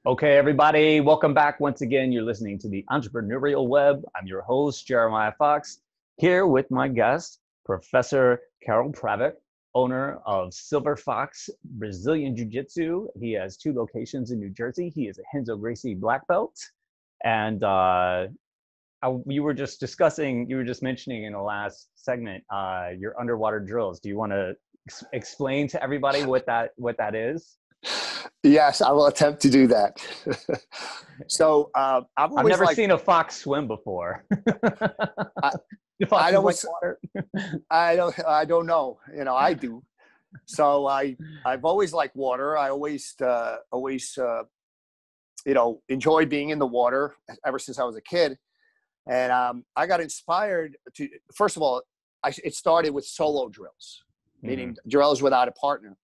Okay, everybody, welcome back once again. You're listening to the Entrepreneurial Web. I'm your host, Jeremiah Fox, here with my guest, Professor Karl Pravec, owner of Silver Fox Brazilian Jiu-Jitsu. He has two locations in New Jersey. He is a Renzo Gracie black belt. And you were just mentioning in the last segment, your underwater drills. Do you want to explain to everybody what that is? Yes, I will attempt to do that. So I've never seen a fox swim before. Do foxes like water? I don't know. I do. So I've always liked water. I always enjoyed being in the water ever since I was a kid. And I got inspired to, first of all, it started with solo drills, meaning drills without a partner.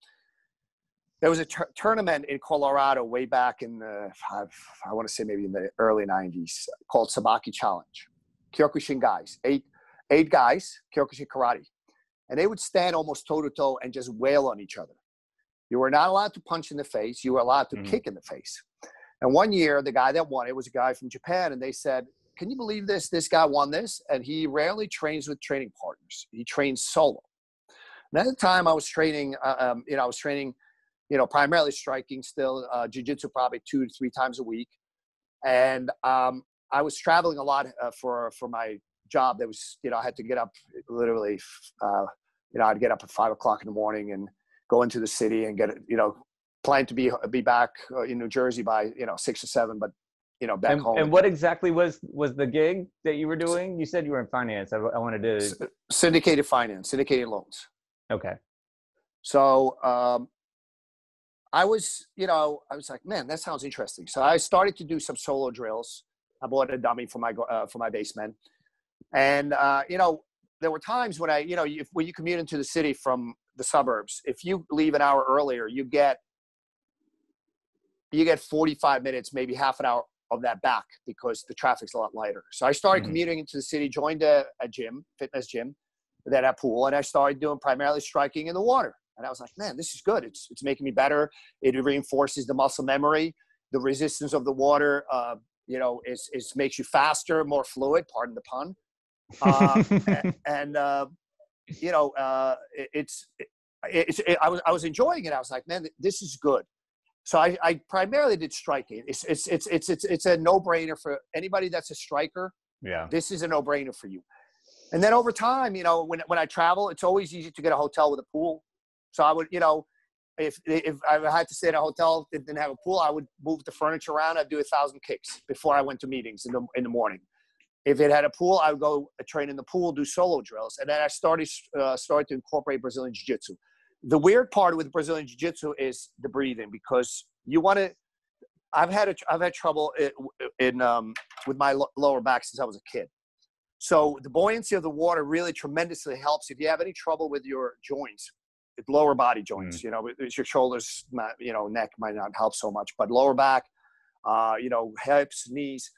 There was a tournament in Colorado way back in the, I want to say maybe in the early 90s, called Sabaki Challenge. Kyokushin guys, eight guys, Kyokushin karate. And they would stand almost toe-to-toe and just wail on each other. You were not allowed to punch in the face. You were allowed to kick in the face. And one year, the guy that won it was a guy from Japan. And they said, can you believe this? This guy won this. And he rarely trains with training partners. He trains solo. And at the time I was training, primarily striking still, jiu-jitsu probably 2 to 3 times a week. And I was traveling a lot for my job. That was, I had to get up literally, I'd get up at 5 o'clock in the morning and go into the city and get, plan to be back in New Jersey by, 6 or 7, but, back home. And what exactly was the gig that you were doing? You said you were in finance. I wanted to. Syndicated finance, syndicated loans. Okay. So, I was like, man, that sounds interesting. So I started to do some solo drills. I bought a dummy for my basement. And, there were times when when you commute into the city from the suburbs, if you leave an hour earlier, you get 45 minutes, maybe half an hour of that back because the traffic's a lot lighter. So I started commuting into the city, joined a fitness gym that had a pool, and I started doing primarily striking in the water. And I was like, man, this is good. It's making me better. It reinforces the muscle memory. The resistance of the water, makes you faster, more fluid, pardon the pun. I was enjoying it. I was like, man, this is good. So I primarily did striking. It's a no-brainer for anybody that's a striker. Yeah. This is a no-brainer for you. And then over time, when I travel, it's always easy to get a hotel with a pool. So I would, if I had to stay at a hotel that didn't have a pool, I would move the furniture around. I'd do 1,000 kicks before I went to meetings in the morning. If it had a pool, I would go train in the pool, do solo drills. And then I started to incorporate Brazilian Jiu-Jitsu. The weird part with Brazilian Jiu-Jitsu is the breathing, because I've had trouble with my lower back since I was a kid. So the buoyancy of the water really tremendously helps. If you have any trouble with your joints, lower body joints, your shoulders, neck might not help so much, but lower back, hips, knees,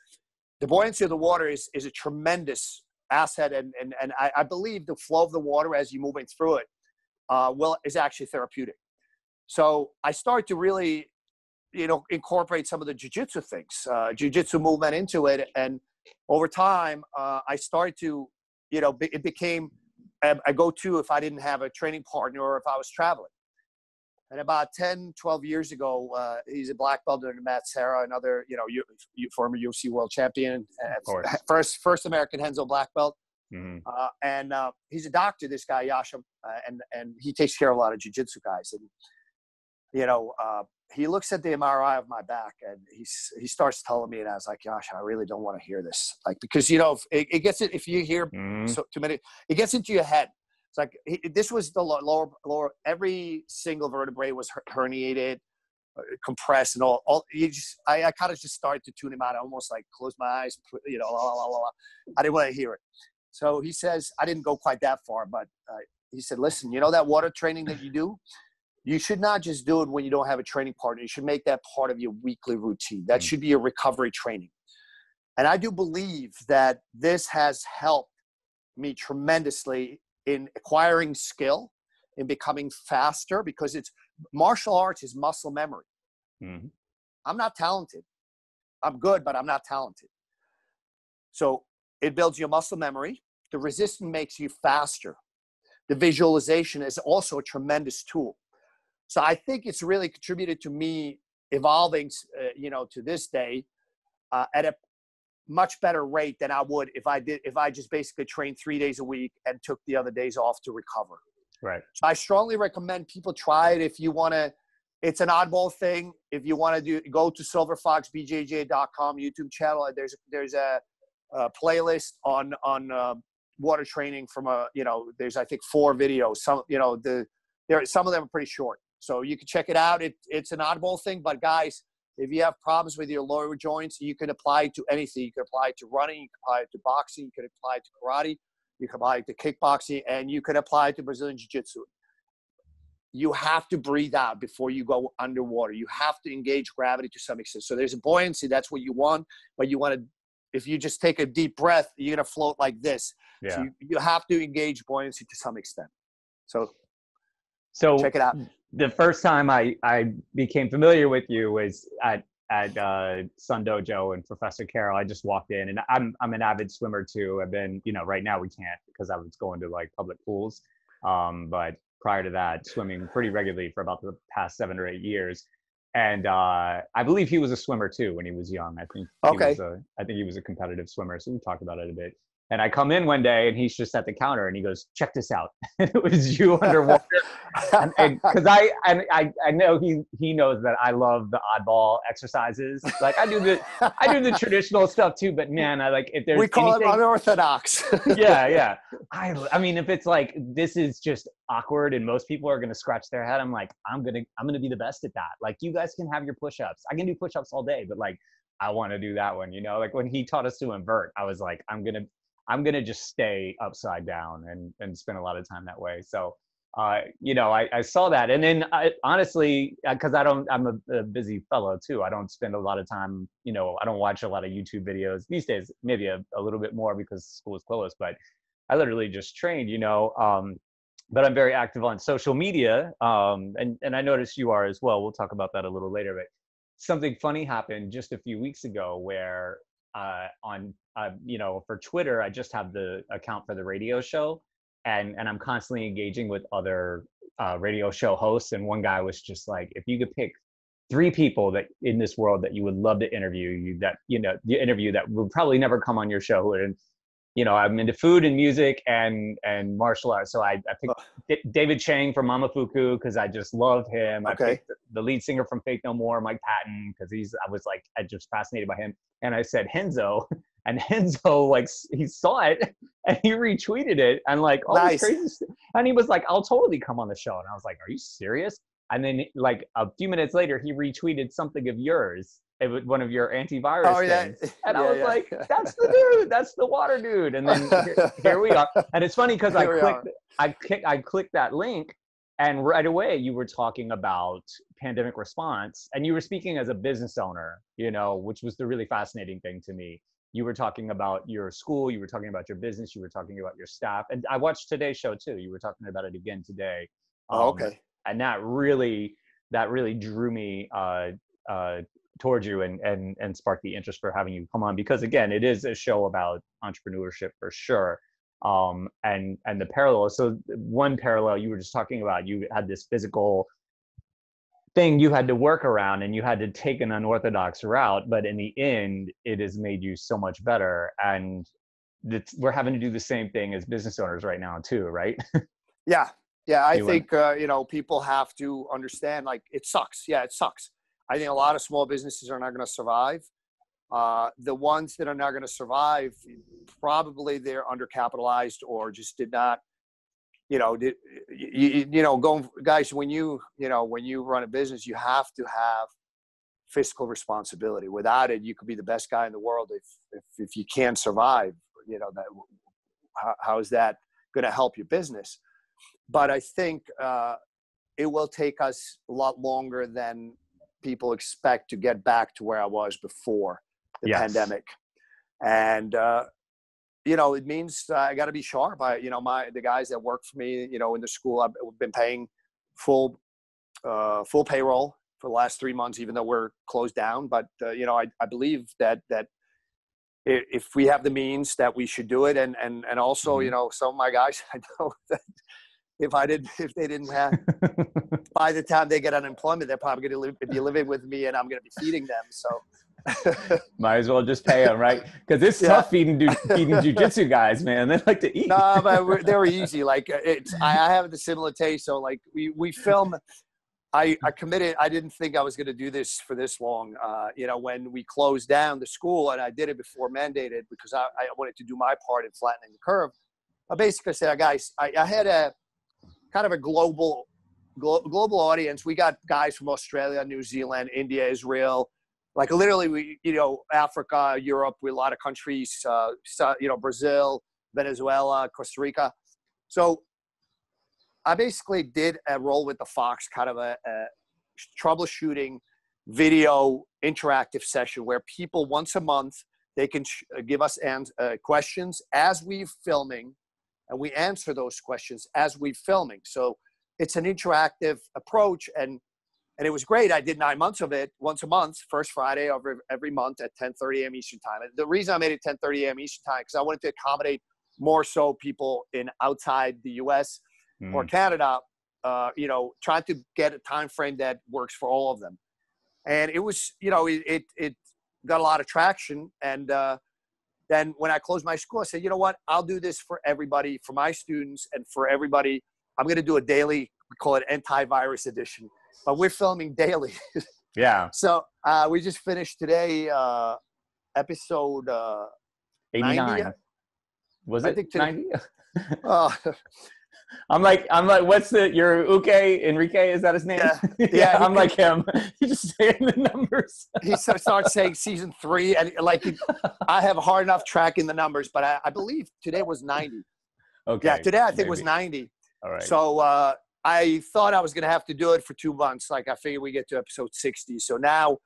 the buoyancy of the water is a tremendous asset. And I believe the flow of the water as you're moving through it, is actually therapeutic. So I started to really, incorporate some of the jiu-jitsu things, jiu-jitsu movement into it. And over time, I started to, it became a go-to if I didn't have a training partner or if I was traveling. And about 10, 12 years ago, he's a black belt under Matt Serra, another, former UFC world champion, first American Renzo black belt. And he's a doctor, this guy, Yasha, and he takes care of a lot of jiu-jitsu guys. And, he looks at the MRI of my back and he starts telling me, and I was like, Yasha, I really don't want to hear this. Like, because, it gets it, if you hear so too many, it gets into your head. It's like, this was the lower, every single vertebrae was herniated, compressed and all. I kind of just started to tune him out. I almost like closed my eyes, I didn't want to hear it. So he says, I didn't go quite that far, but he said, listen, that water training that you do, you should not just do it when you don't have a training partner. You should make that part of your weekly routine. That should be your recovery training. And I do believe that this has helped me tremendously in acquiring skill, in becoming faster, because martial arts is muscle memory. I'm not talented. I'm good, but I'm not talented. So it builds your muscle memory. The resistance makes you faster. The visualization is also a tremendous tool. So I think it's really contributed to me evolving, to this day at a much better rate than I would if I just basically trained 3 days a week and took the other days off to recover. Right. So I strongly recommend people try it if you want to. It's an oddball thing. If you want to go to silverfoxbjj.com YouTube channel. There's a playlist on water training from there's I think 4 videos. Some some of them are pretty short, so you can check it out. It's an oddball thing, but guys, if you have problems with your lower joints, you can apply it to anything. You can apply it to running, you can apply it to boxing, you can apply it to karate, you can apply it to kickboxing, and you can apply it to Brazilian Jiu-Jitsu. You have to breathe out before you go underwater. You have to engage gravity to some extent. So there's a buoyancy, that's what you want, but you want to, if you just take a deep breath, you're going to float like this. Yeah. So you have to engage buoyancy to some extent. So check it out. The first time I became familiar with you was at Sun Dojo and Professor Karel. I just walked in, and I'm an avid swimmer too. I've been, right now we can't because I was going to like public pools. But prior to that, swimming pretty regularly for about the past 7 or 8 years. And I believe he was a swimmer too when he was young. I think he was a competitive swimmer. So we talked about it a bit. And I come in one day and he's just at the counter and he goes, "Check this out." And it was you underwater. and because I know he knows that I love the oddball exercises. Like I do the traditional stuff too, but man, if there's we call it unorthodox. yeah. I mean, if it's like this is just awkward and most people are gonna scratch their head, I'm like, I'm gonna be the best at that. Like you guys can have your push-ups. I can do push-ups all day, but like I want to do that one. Like when he taught us to invert, I was like, I'm gonna just stay upside down and spend a lot of time that way. So, I saw that. And then honestly, because I'm a busy fellow too. I don't spend a lot of time, I don't watch a lot of YouTube videos these days, maybe a little bit more because school is closed, but I literally just trained, but I'm very active on social media. And I noticed you are as well. We'll talk about that a little later, but something funny happened just a few weeks ago where for Twitter, I just have the account for the radio show, and I'm constantly engaging with other radio show hosts. And one guy was just like, if you could pick 3 people that in this world that you would love to interview, that would probably never come on your show. And I'm into food and music and martial arts. So I picked David Chang from Mamafuku because I just love him. Okay. I picked the lead singer from Faith No More, Mike Patton, because I just fascinated by him. And I said Renzo, and Renzo he saw it and he retweeted it and like all this crazy stuff. And he was like, "I'll totally come on the show." And I was like, "Are you serious?" And then like a few minhere later, he retweeted something of yours. It was one of your antivirus things. And I was like, "That's the dude. That's the water dude." And then here we are. And it's funny because I clicked that link, and right away you were talking about pandemic response, and you were speaking as a business owner, which was the really fascinating thing to me. You were talking about your school, you were talking about your business, you were talking about your staff. And I watched today's show too. You were talking about it again today. Okay. And that really drew me towards you and sparked the interest for having you come on, because again, it is a show about entrepreneurship for sure. And the parallel. So one parallel you were just talking about, you had this physical thing you had to work around and you had to take an unorthodox route, but in the end, it has made you so much better. And we're having to do the same thing as business owners right now too, right? Yeah. I think, people have to understand, like, it sucks. Yeah, it sucks. I think a lot of small businesses are not going to survive. The ones that are not going to survive, probably they're undercapitalized or just did not, guys, when you run a business, you have to have fiscal responsibility. Without it, you could be the best guy in the world. If you can't survive, how is that going to help your business? But I think it will take us a lot longer than people expect to get back to where I was before the pandemic. And, it means I got to be sharp. The guys that work for me, in the school, I've been paying full payroll. for the last 3 months, even though we're closed down. But, you know, I believe that if we have the means that we should do it. And also, you know, some of my guys, I know that if they didn't have, by the time they get unemployment, they're probably going to be living with me and I'm going to be feeding them. So might as well just pay them, right? Because it's tough feeding jujitsu guys, man. They like to eat. No, but they were easy. Like I have the similar taste. So like we film. I committed. I didn't think I was going to do this for this long. You know, when we closed down the school, and I did it before mandated because I wanted to do my part in flattening the curve. I basically said, guys, I had a kind of a global audience. We got guys from Australia, New Zealand, India, Israel, like literally Africa, Europe, with a lot of countries, Brazil, Venezuela, Costa Rica. So I basically did a Roll with the Fox, kind of a troubleshooting video interactive session where people once a month, they can give us questions as we're filming, and we answer those questions as we're filming. So it's an interactive approach, and it was great. I did 9 months of it, once a month, first Friday of every month at 10:30 a.m. Eastern time. And the reason I made it 10:30 a.m. Eastern time, because I wanted to accommodate more so people in outside the U.S. or Canada, trying to get a time frame that works for all of them. And it was, it got a lot of traction. And then when I closed my school, I said, you know what, I'll do this for everybody, for my students and for everybody. I'm going to do a daily, we call it antivirus edition, but we're filming daily. Yeah. So we just finished today, episode 89. 90. Was I it think 90? Oh, I'm like, what's your Enrique? Is that his name? Yeah. I'm like him. He's just saying the numbers. He starts saying season 3, and I have a hard enough tracking the numbers, but I believe today was 90. Okay. Yeah, today I think was 90. All right. So I thought I was going to have to do it for 2 months. Like I figured we get to episode 60. So now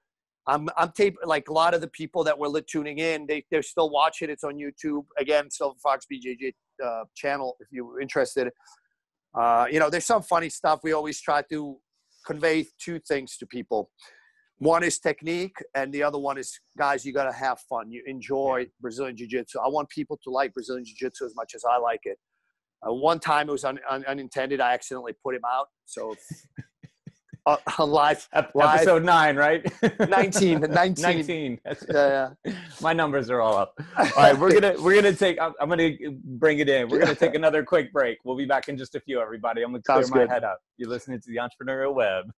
I'm taping, like a lot of the people that were tuning in, they're still watching. It's on YouTube. Again, Silver Fox BJJ channel, if you're interested. There's some funny stuff. We always try to convey 2 things to people. One is technique, and the other one is, guys, you got to have fun. You enjoy Brazilian Jiu-Jitsu. I want people to like Brazilian Jiu-Jitsu as much as I like it. One time it was unintended. I accidentally put him out. So live. Episode 9, right? 19. 19. Yeah. My numbers are all up. All right, we're gonna take. I'm gonna bring it in. We're gonna take another quick break. We'll be back in just a few. Everybody, I'm gonna clear my head up. You're listening to the Entrepreneurial Web.